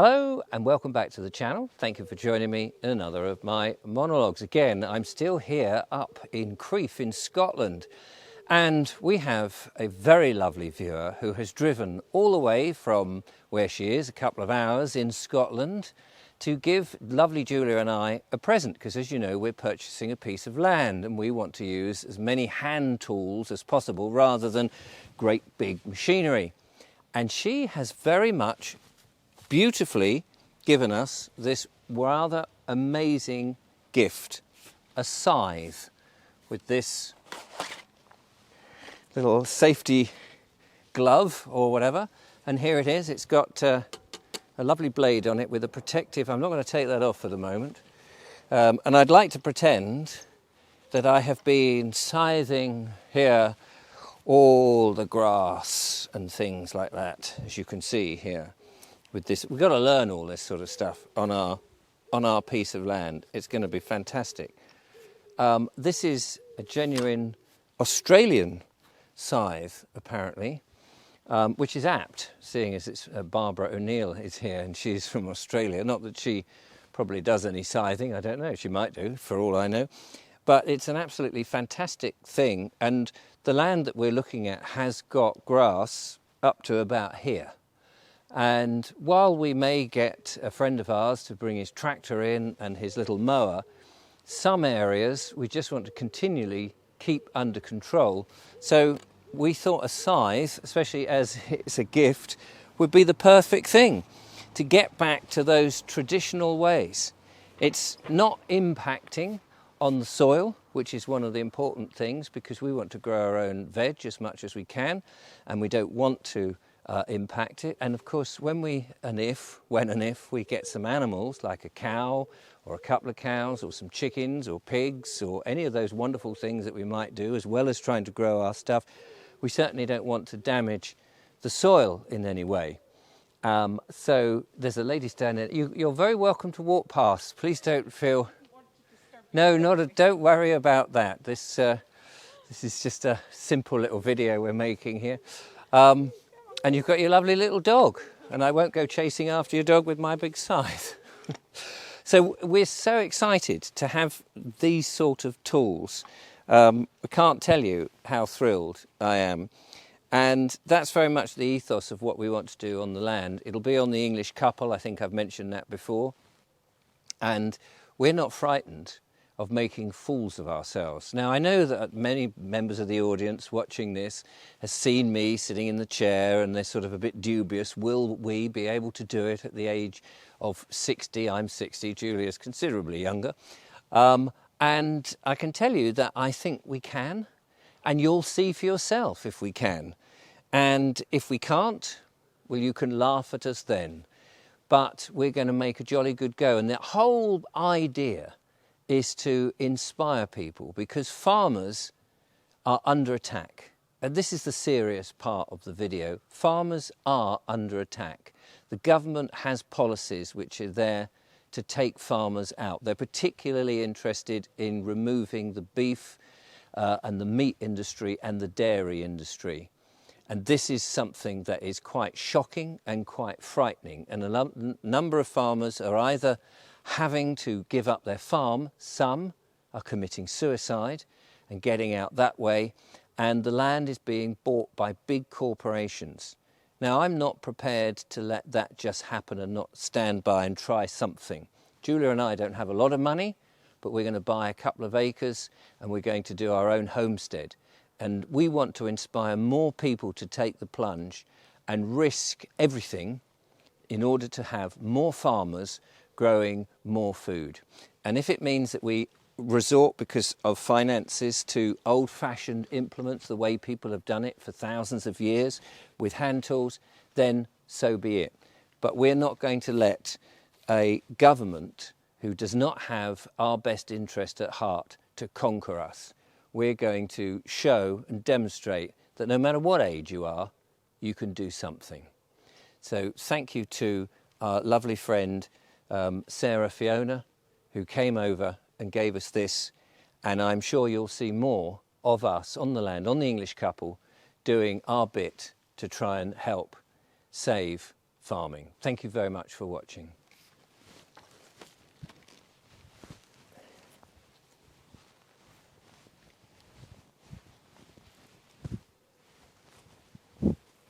Hello and welcome back to the channel. Thank you for joining me in another of my monologues. Again, I'm still here up in Crieff in Scotland, and we have a very lovely viewer who has driven all the way from where she is, a couple of hours in Scotland, to give lovely Julia and I a present, because as you know, we're purchasing a piece of land and we want to use as many hand tools as possible rather than great big machinery. And she has very much beautifully given us this rather amazing gift, a scythe with this little safety glove or whatever, and here it is. It's got a lovely blade on it with a protective, I'm not going to take that off for the moment, and I'd like to pretend that I have been scything here all the grass and things like that, as you can see here. With this, we've got to learn all this sort of stuff on our piece of land. It's going to be fantastic. This is a genuine Australian scythe, apparently, which is apt, seeing as it's Barbara O'Neill is here and she's from Australia. Not that she probably does any scything, I don't know, she might do, for all I know. But it's an absolutely fantastic thing, and the land that we're looking at has got grass up to about here. And while we may get a friend of ours to bring his tractor in and his little mower, some areas we just want to continually keep under control. So we thought a scythe, especially as it's a gift, would be the perfect thing to get back to those traditional ways. It's not impacting on the soil, which is one of the important things, because we want to grow our own veg as much as we can, and we don't want to impact it. And of course, when and if we get some animals like a cow or a couple of cows or some chickens or pigs or any of those wonderful things that we might do, as well as trying to grow our stuff, we certainly don't want to damage the soil in any way. So there's a lady standing there. You're very welcome to walk past. Please don't feel... No, don't worry about that. This is just a simple little video we're making here. And you've got your lovely little dog, and I won't go chasing after your dog with my big scythe. So we're so excited to have these sort of tools. I can't tell you how thrilled I am. And that's very much the ethos of what we want to do on the land. It'll be on the English couple, I think I've mentioned that before. And we're not frightened of making fools of ourselves. Now, I know that many members of the audience watching this has seen me sitting in the chair and they're sort of a bit dubious. Will we be able to do it at the age of 60? I'm 60, Julia's considerably younger. And I can tell you that I think we can, and you'll see for yourself if we can. And if we can't, well, you can laugh at us then. But we're going to make a jolly good go. And the whole idea is to inspire people, because farmers are under attack. And this is the serious part of the video. Farmers are under attack. The government has policies which are there to take farmers out. They're particularly interested in removing the beef and the meat industry and the dairy industry. And this is something that is quite shocking and quite frightening. And a number of farmers are either having to give up their farm, some are committing suicide and getting out that way, and the land is being bought by big corporations. Now, I'm not prepared to let that just happen and not stand by and try something. Julia and I don't have a lot of money, but we're going to buy a couple of acres and we're going to do our own homestead. And we want to inspire more people to take the plunge and risk everything in order to have more farmers growing more food. And if it means that we resort, because of finances, to old-fashioned implements, the way people have done it for thousands of years with hand tools, then so be it. But we're not going to let a government who does not have our best interest at heart to conquer us. We're going to show and demonstrate that no matter what age you are, you can do something. So thank you to our lovely friend Sarah Fiona, who came over and gave us this, and I'm sure you'll see more of us on the land, on the English couple, doing our bit to try and help save farming. Thank you very much for watching.